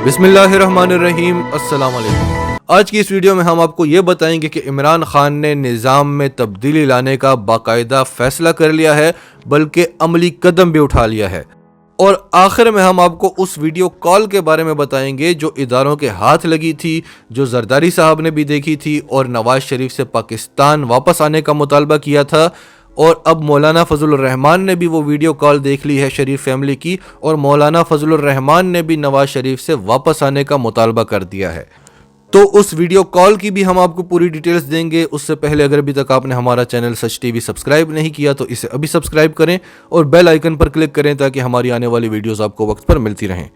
بسم اللہ الرحمن الرحیم، السلام علیکم۔ آج کی اس ویڈیو میں ہم آپ کو یہ بتائیں گے کہ عمران خان نے نظام میں تبدیلی لانے کا باقاعدہ فیصلہ کر لیا ہے، بلکہ عملی قدم بھی اٹھا لیا ہے۔ اور آخر میں ہم آپ کو اس ویڈیو کال کے بارے میں بتائیں گے جو اداروں کے ہاتھ لگی تھی، جو زرداری صاحب نے بھی دیکھی تھی اور نواز شریف سے پاکستان واپس آنے کا مطالبہ کیا تھا، اور اب مولانا فضل الرحمان نے بھی وہ ویڈیو کال دیکھ لی ہے شریف فیملی کی، اور مولانا فضل الرحمان نے بھی نواز شریف سے واپس آنے کا مطالبہ کر دیا ہے۔ تو اس ویڈیو کال کی بھی ہم آپ کو پوری ڈیٹیلز دیں گے۔ اس سے پہلے اگر ابھی تک آپ نے ہمارا چینل سچ ٹی وی سبسکرائب نہیں کیا تو اسے ابھی سبسکرائب کریں اور بیل آئیکن پر کلک کریں تاکہ ہماری آنے والی ویڈیوز آپ کو وقت پر ملتی رہیں۔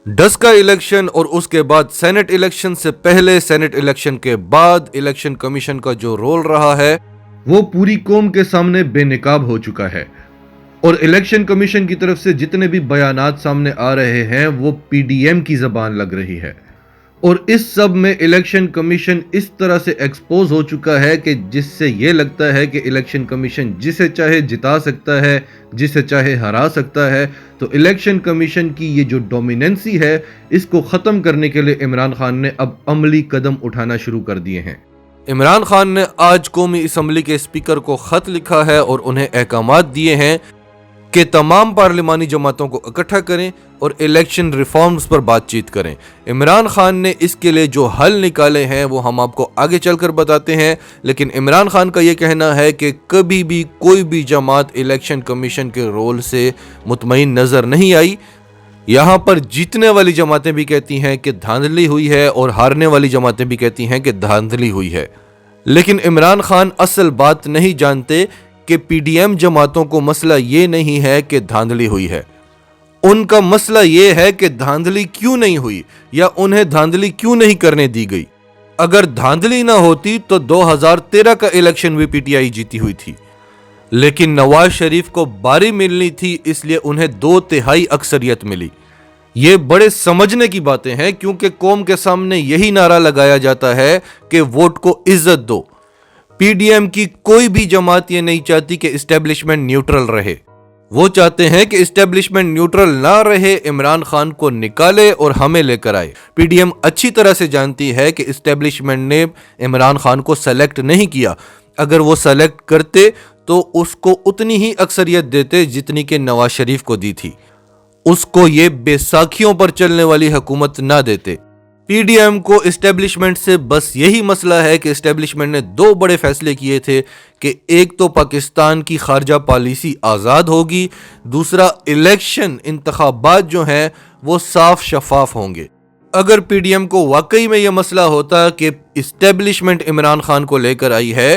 ڈسکا الیکشن اور اس کے بعد سینٹ الیکشن سے پہلے، سینٹ الیکشن کے بعد الیکشن کمیشن کا جو رول رہا ہے وہ پوری قوم کے سامنے بے نقاب ہو چکا ہے، اور الیکشن کمیشن کی طرف سے جتنے بھی بیانات سامنے آ رہے ہیں وہ پی ڈی ایم کی زبان لگ رہی ہے، اور اس سب میں الیکشن کمیشن اس طرح سے ایکسپوز ہو چکا ہے کہ جس سے یہ لگتا ہے کہ الیکشن کمیشن جسے چاہے جتا سکتا ہے، جسے چاہے ہرا سکتا ہے۔ تو الیکشن کمیشن کی یہ جو ڈومیننسی ہے، اس کو ختم کرنے کے لیے عمران خان نے اب عملی قدم اٹھانا شروع کر دیے ہیں۔ عمران خان نے آج قومی اسمبلی کے اسپیکر کو خط لکھا ہے اور انہیں احکامات دیے ہیں کہ تمام پارلیمانی جماعتوں کو اکٹھا کریں اور الیکشن ریفارمز پر بات چیت کریں۔ عمران خان نے اس کے لیے جو حل نکالے ہیں وہ ہم آپ کو آگے چل کر بتاتے ہیں، لیکن عمران خان کا یہ کہنا ہے کہ کبھی بھی کوئی بھی جماعت الیکشن کمیشن کے رول سے مطمئن نظر نہیں آئی۔ یہاں پر جیتنے والی جماعتیں بھی کہتی ہیں کہ دھاندلی ہوئی ہے اور ہارنے والی جماعتیں بھی کہتی ہیں کہ دھاندلی ہوئی ہے، لیکن عمران خان اصل بات نہیں جانتے کہ پی ڈی ایم جماعتوں کو مسئلہ یہ نہیں ہے کہ دھاندلی ہوئی ہے، ان کا مسئلہ یہ ہے کہ دھاندلی کیوں نہیں ہوئی یا انہیں دھاندلی کیوں نہیں کرنے دی گئی۔ اگر دھاندلی نہ ہوتی تو 2013 کا الیکشن بھی پی ٹی آئی جیتی ہوئی تھی، لیکن نواز شریف کو باری ملنی تھی، اس لیے انہیں 2/3 اکثریت ملی۔ یہ بڑے سمجھنے کی باتیں ہیں، کیونکہ قوم کے سامنے یہی نعرہ لگایا جاتا ہے کہ ووٹ کو عزت دو۔ پی ڈی ایم کی کوئی بھی جماعت یہ نہیں چاہتی کہ اسٹیبلشمنٹ نیوٹرل رہے، وہ چاہتے ہیں کہ اسٹیبلشمنٹ نیوٹرل نہ رہے، عمران خان کو نکالے اور ہمیں لے کر آئے۔ پی ڈی ایم اچھی طرح سے جانتی ہے کہ اسٹیبلشمنٹ نے عمران خان کو سلیکٹ نہیں کیا، اگر وہ سلیکٹ کرتے تو اس کو اتنی ہی اکثریت دیتے جتنی کہ نواز شریف کو دی تھی، اس کو یہ بے ساکھیوں پر چلنے والی حکومت نہ دیتے۔ پی ڈی ایم کو اسٹیبلشمنٹ سے بس یہی مسئلہ ہے کہ اسٹیبلشمنٹ نے 2 بڑے فیصلے کیے تھے کہ ایک تو پاکستان کی خارجہ پالیسی آزاد ہوگی، دوسرا الیکشن انتخابات جو ہیں وہ صاف شفاف ہوں گے۔ اگر پی ڈی ایم کو واقعی میں یہ مسئلہ ہوتا کہ اسٹیبلشمنٹ عمران خان کو لے کر آئی ہے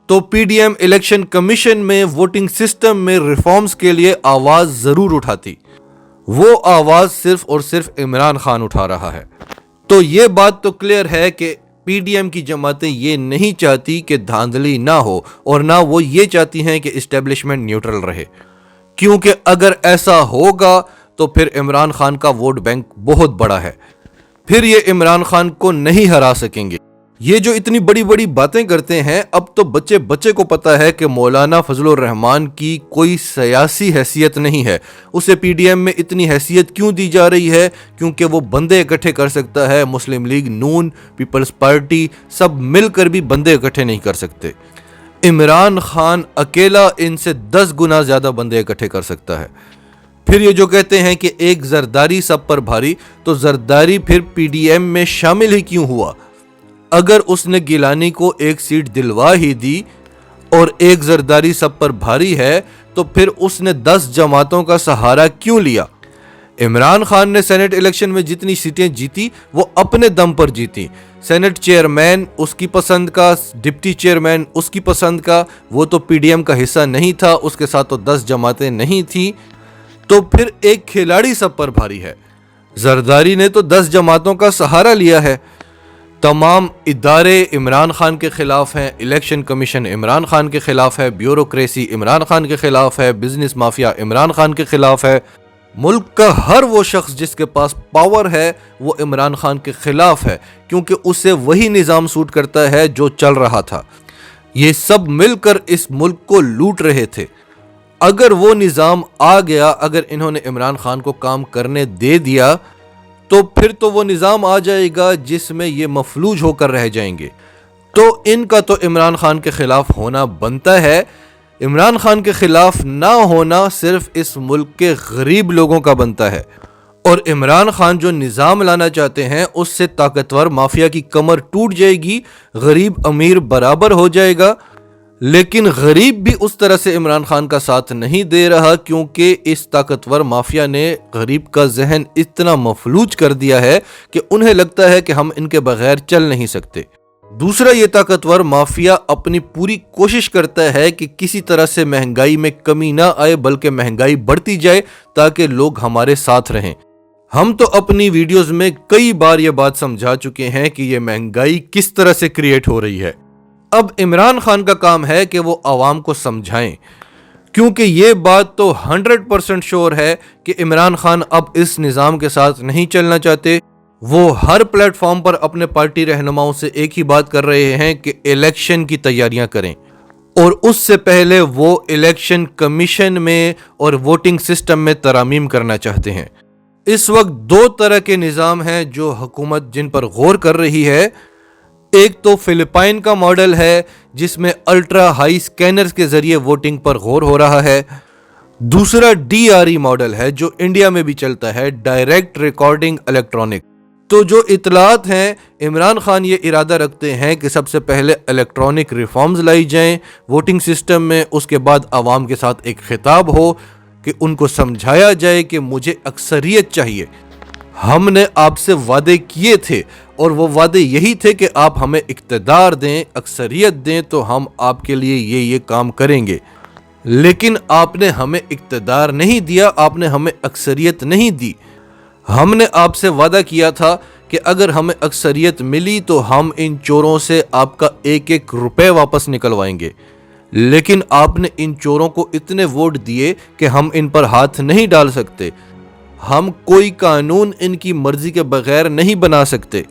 تو پی ڈی ایم الیکشن کمیشن میں ووٹنگ سسٹم میں ریفارمز کے لیے آواز ضرور اٹھاتی، وہ آواز صرف اور صرف عمران خان اٹھا رہا ہے۔ تو یہ بات تو کلیئر ہے کہ پی ڈی ایم کی جماعتیں یہ نہیں چاہتی کہ دھاندلی نہ ہو، اور نہ وہ یہ چاہتی ہیں کہ اسٹیبلشمنٹ نیوٹرل رہے، کیونکہ اگر ایسا ہوگا تو پھر عمران خان کا ووٹ بینک بہت بڑا ہے، پھر یہ عمران خان کو نہیں ہرا سکیں گے۔ یہ جو اتنی بڑی بڑی باتیں کرتے ہیں، اب تو بچے کو پتا ہے کہ مولانا فضل الرحمان کی کوئی سیاسی حیثیت نہیں ہے، اسے پی ڈی ایم میں اتنی حیثیت کیوں دی جا رہی ہے؟ کیونکہ وہ بندے اکٹھے کر سکتا ہے، مسلم لیگ، نون، پیپلز پارٹی سب مل کر بھی بندے اکٹھے نہیں کر سکتے۔ عمران خان اکیلا ان سے 10 گنا زیادہ بندے اکٹھے کر سکتا ہے۔ پھر یہ جو کہتے ہیں کہ ایک زرداری سب پر بھاری، تو زرداری پھر پی ڈی ایم میں شامل ہی کیوں ہوا؟ اگر اس نے گیلانی کو 1 سیٹ دلوا ہی دی اور ایک زرداری سب پر بھاری ہے تو پھر اس نے 10 جماعتوں کا سہارا کیوں لیا؟ عمران خان نے سینٹ الیکشن میں جتنی سیٹیں جیتی وہ اپنے دم پر جیتی۔ سینٹ چیئرمین اس کی پسند کا، ڈپٹی چیئرمین اس کی پسند کا، وہ تو پی ڈی ایم کا حصہ نہیں تھا، اس کے ساتھ تو 10 جماعتیں نہیں تھیں، تو پھر ایک کھلاڑی سب پر بھاری ہے۔ زرداری نے تو 10 جماعتوں کا سہارا لیا ہے۔ تمام ادارے عمران خان کے خلاف ہیں، الیکشن کمیشن عمران خان کے خلاف ہے، بیوروکریسی عمران خان کے خلاف ہے، بزنس مافیا عمران خان کے خلاف ہے، ملک کا ہر وہ شخص جس کے پاس پاور ہے وہ عمران خان کے خلاف ہے، کیونکہ اسے وہی نظام سوٹ کرتا ہے جو چل رہا تھا۔ یہ سب مل کر اس ملک کو لوٹ رہے تھے۔ اگر وہ نظام آ گیا، اگر انہوں نے عمران خان کو کام کرنے دے دیا تو پھر تو وہ نظام آ جائے گا جس میں یہ مفلوج ہو کر رہ جائیں گے۔ تو ان کا تو عمران خان کے خلاف ہونا بنتا ہے۔ عمران خان کے خلاف نہ ہونا صرف اس ملک کے غریب لوگوں کا بنتا ہے، اور عمران خان جو نظام لانا چاہتے ہیں اس سے طاقتور مافیا کی کمر ٹوٹ جائے گی، غریب امیر برابر ہو جائے گا۔ لیکن غریب بھی اس طرح سے عمران خان کا ساتھ نہیں دے رہا، کیونکہ اس طاقتور مافیا نے غریب کا ذہن اتنا مفلوج کر دیا ہے کہ انہیں لگتا ہے کہ ہم ان کے بغیر چل نہیں سکتے۔ دوسرا، یہ طاقتور مافیا اپنی پوری کوشش کرتا ہے کہ کسی طرح سے مہنگائی میں کمی نہ آئے، بلکہ مہنگائی بڑھتی جائے تاکہ لوگ ہمارے ساتھ رہیں۔ ہم تو اپنی ویڈیوز میں کئی بار یہ بات سمجھا چکے ہیں کہ یہ مہنگائی کس طرح سے کریٹ ہو رہی ہے۔ اب عمران خان کا کام ہے کہ وہ عوام کو سمجھائیں، کیونکہ یہ بات تو 100% شور ہے کہ عمران خان اب اس نظام کے ساتھ نہیں چلنا چاہتے۔ وہ ہر پلیٹ فارم پر اپنے پارٹی رہنماؤں سے ایک ہی بات کر رہے ہیں کہ الیکشن کی تیاریاں کریں، اور اس سے پہلے وہ الیکشن کمیشن میں اور ووٹنگ سسٹم میں ترامیم کرنا چاہتے ہیں۔ اس وقت دو طرح کے نظام ہیں جو حکومت جن پر غور کر رہی ہے۔ ایک تو فلپائن کا ماڈل ہے جس میں الٹرا ہائی سکینرز کے ذریعے ووٹنگ پر غور ہو رہا ہے۔ دوسرا DRE ماڈل ہے جو انڈیا میں بھی چلتا ہے، ڈائریکٹ ریکارڈنگ الیکٹرانک۔ تو جو اطلاعات ہیں، عمران خان یہ ارادہ رکھتے ہیں کہ سب سے پہلے الیکٹرانک ریفارمز لائی جائیں ووٹنگ سسٹم میں، اس کے بعد عوام کے ساتھ ایک خطاب ہو کہ ان کو سمجھایا جائے کہ مجھے اکثریت چاہیے، ہم نے آپ سے وعدے کیے تھے اور وہ وعدے یہی تھے کہ آپ ہمیں اقتدار دیں، اکثریت دیں تو ہم آپ کے لیے یہ کام کریں گے، لیکن آپ نے ہمیں اقتدار نہیں دیا، آپ نے ہمیں اکثریت نہیں دی۔ ہم نے آپ سے وعدہ کیا تھا کہ اگر ہمیں اکثریت ملی تو ہم ان چوروں سے آپ کا 1-1 روپے واپس نکلوائیں گے، لیکن آپ نے ان چوروں کو اتنے ووٹ دیے کہ ہم ان پر ہاتھ نہیں ڈال سکتے، ہم کوئی قانون ان کی مرضی کے بغیر نہیں بنا سکتے،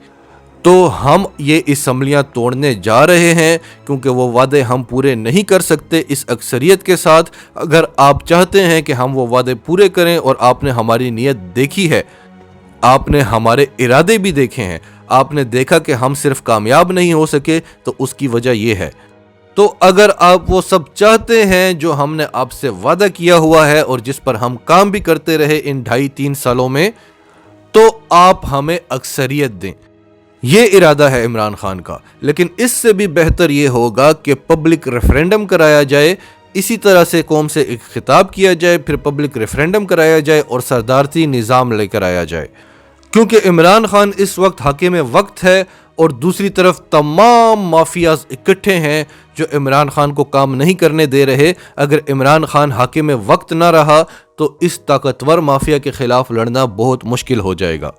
تو ہم یہ اسمبلیاں توڑنے جا رہے ہیں کیونکہ وہ وعدے ہم پورے نہیں کر سکتے اس اکثریت کے ساتھ۔ اگر آپ چاہتے ہیں کہ ہم وہ وعدے پورے کریں، اور آپ نے ہماری نیت دیکھی ہے، آپ نے ہمارے ارادے بھی دیکھے ہیں، آپ نے دیکھا کہ ہم صرف کامیاب نہیں ہو سکے، تو اس کی وجہ یہ ہے۔ تو اگر آپ وہ سب چاہتے ہیں جو ہم نے آپ سے وعدہ کیا ہوا ہے اور جس پر ہم کام بھی کرتے رہے ان 2.5-3 سالوں میں، تو آپ ہمیں اکثریت دیں۔ یہ ارادہ ہے عمران خان کا، لیکن اس سے بھی بہتر یہ ہوگا کہ پبلک ریفرینڈم کرایا جائے، اسی طرح سے قوم سے ایک خطاب کیا جائے، پھر پبلک ریفرینڈم کرایا جائے اور صدارتی نظام لے کر آیا جائے، کیونکہ عمران خان اس وقت حاکم وقت ہے، اور دوسری طرف تمام مافیاز اکٹھے ہیں جو عمران خان کو کام نہیں کرنے دے رہے۔ اگر عمران خان حاکم وقت نہ رہا تو اس طاقتور مافیا کے خلاف لڑنا بہت مشکل ہو جائے گا۔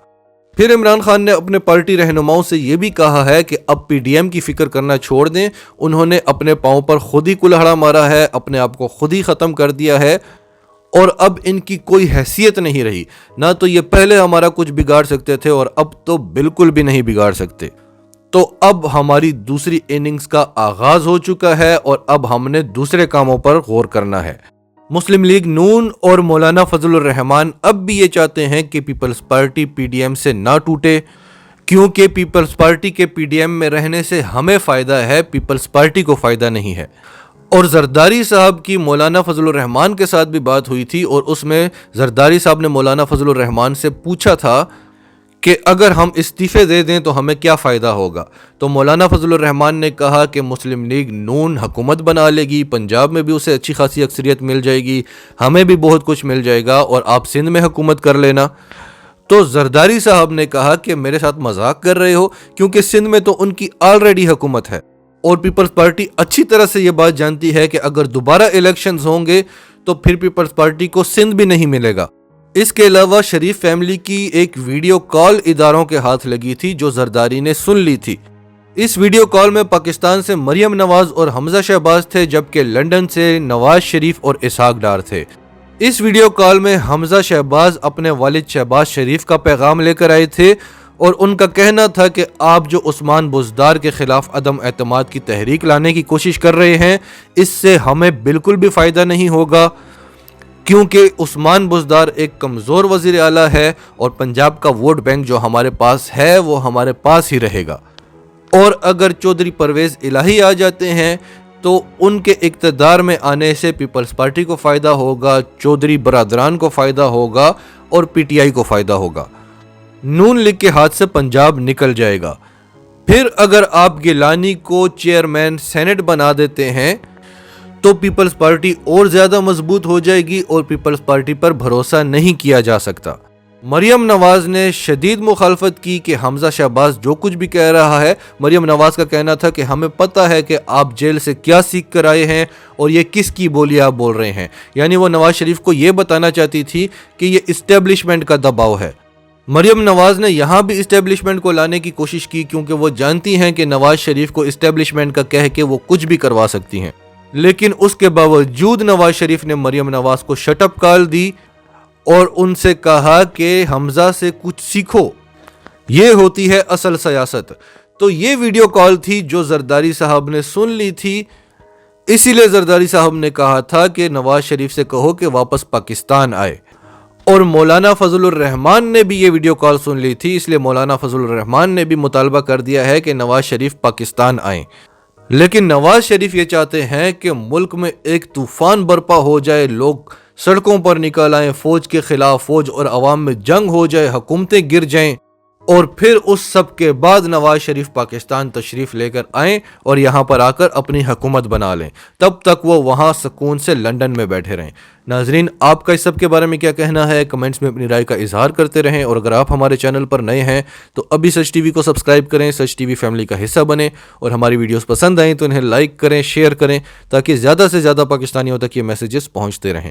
پھر عمران خان نے اپنے پارٹی رہنماؤں سے یہ بھی کہا ہے کہ اب PDM کی فکر کرنا چھوڑ دیں، انہوں نے اپنے پاؤں پر خود ہی کلہڑا مارا ہے، اپنے آپ کو خود ہی ختم کر دیا ہے، اور اب ان کی کوئی حیثیت نہیں رہی، نہ تو یہ پہلے ہمارا کچھ بگاڑ سکتے تھے اور اب تو بالکل بھی نہیں بگاڑ سکتے۔ تو اب ہماری دوسری اننگز کا آغاز ہو چکا ہے اور اب ہم نے دوسرے کاموں پر غور کرنا ہے۔ مسلم لیگ نون اور مولانا فضل الرحمان اب بھی یہ چاہتے ہیں کہ پیپلز پارٹی PDM سے نہ ٹوٹے، کیونکہ پیپلز پارٹی کے PDM میں رہنے سے ہمیں فائدہ ہے، پیپلز پارٹی کو فائدہ نہیں ہے۔ اور زرداری صاحب کی مولانا فضل الرحمان کے ساتھ بھی بات ہوئی تھی، اور اس میں زرداری صاحب نے مولانا فضل الرحمان سے پوچھا تھا کہ اگر ہم استعفے دے دیں تو ہمیں کیا فائدہ ہوگا، تو مولانا فضل الرحمان نے کہا کہ مسلم لیگ نون حکومت بنا لے گی، پنجاب میں بھی اسے اچھی خاصی اکثریت مل جائے گی، ہمیں بھی بہت کچھ مل جائے گا، اور آپ سندھ میں حکومت کر لینا۔ تو زرداری صاحب نے کہا کہ میرے ساتھ مذاق کر رہے ہو، کیونکہ سندھ میں تو ان کی آلریڈی حکومت ہے، اور پیپلز پارٹی اچھی طرح سے یہ بات جانتی ہے کہ اگر دوبارہ الیکشنز ہوں گے تو پھر پیپلز پارٹی کو سندھ بھی نہیں ملے گا۔ اس کے علاوہ شریف فیملی کی ایک ویڈیو کال اداروں کے ہاتھ لگی تھی جو زرداری نے سن لی تھی۔ اس ویڈیو کال میں پاکستان سے مریم نواز اور حمزہ شہباز تھے، جبکہ لندن سے نواز شریف اور اسحاق ڈار تھے۔ اس ویڈیو کال میں حمزہ شہباز اپنے والد شہباز شریف کا پیغام لے کر آئے تھے، اور ان کا کہنا تھا کہ آپ جو عثمان بزدار کے خلاف عدم اعتماد کی تحریک لانے کی کوشش کر رہے ہیں، اس سے ہمیں بالکل بھی فائدہ نہیں ہوگا۔ کیونکہ عثمان بزدار ایک کمزور وزیر اعلیٰ ہے اور پنجاب کا ووٹ بینک جو ہمارے پاس ہے وہ ہمارے پاس ہی رہے گا، اور اگر چودھری پرویز الہی آ جاتے ہیں تو ان کے اقتدار میں آنے سے پیپلز پارٹی کو فائدہ ہوگا، چودھری برادران کو فائدہ ہوگا اور پی ٹی آئی کو فائدہ ہوگا، نون لیگ کے ہاتھ سے پنجاب نکل جائے گا۔ پھر اگر آپ گیلانی کو چیئرمین سینٹ بنا دیتے ہیں تو پیپلز پارٹی اور زیادہ مضبوط ہو جائے گی اور پیپلز پارٹی پر بھروسہ نہیں کیا جا سکتا۔ مریم نواز نے شدید مخالفت کی کہ حمزہ شہباز جو کچھ بھی کہہ رہا ہے، مریم نواز کا کہنا تھا کہ ہمیں پتہ ہے کہ آپ جیل سے کیا سیکھ کر آئے ہیں اور یہ کس کی بولی آپ بول رہے ہیں، یعنی وہ نواز شریف کو یہ بتانا چاہتی تھی کہ یہ اسٹیبلشمنٹ کا دباؤ ہے۔ مریم نواز نے یہاں بھی اسٹیبلشمنٹ کو لانے کی کوشش کی کیونکہ وہ جانتی ہیں کہ نواز شریف کو اسٹیبلشمنٹ کا کہہ کے وہ کچھ بھی کروا سکتی ہیں، لیکن اس کے باوجود نواز شریف نے مریم نواز کو شٹ اپ کال دی اور ان سے کہا کہ حمزہ سے کچھ سیکھو، یہ ہوتی ہے اصل سیاست۔ تو یہ ویڈیو کال تھی جو زرداری صاحب نے سن لی تھی، اسی لیے زرداری صاحب نے کہا تھا کہ نواز شریف سے کہو کہ واپس پاکستان آئے، اور مولانا فضل الرحمان نے بھی یہ ویڈیو کال سن لی تھی، اس لیے مولانا فضل الرحمان نے بھی مطالبہ کر دیا ہے کہ نواز شریف پاکستان آئیں۔ لیکن نواز شریف یہ چاہتے ہیں کہ ملک میں ایک طوفان برپا ہو جائے، لوگ سڑکوں پر نکل آئیں، فوج کے خلاف، فوج اور عوام میں جنگ ہو جائے، حکومتیں گر جائیں، اور پھر اس سب کے بعد نواز شریف پاکستان تشریف لے کر آئیں اور یہاں پر آ کر اپنی حکومت بنا لیں، تب تک وہ وہاں سکون سے لندن میں بیٹھے رہیں۔ ناظرین، آپ کا اس سب کے بارے میں کیا کہنا ہے؟ کمنٹس میں اپنی رائے کا اظہار کرتے رہیں، اور اگر آپ ہمارے چینل پر نئے ہیں تو ابھی سچ ٹی وی کو سبسکرائب کریں، سچ ٹی وی فیملی کا حصہ بنیں، اور ہماری ویڈیوز پسند آئیں تو انہیں لائک کریں، شیئر کریں، تاکہ زیادہ سے زیادہ پاکستانیوں تک یہ میسیجز پہنچتے رہیں۔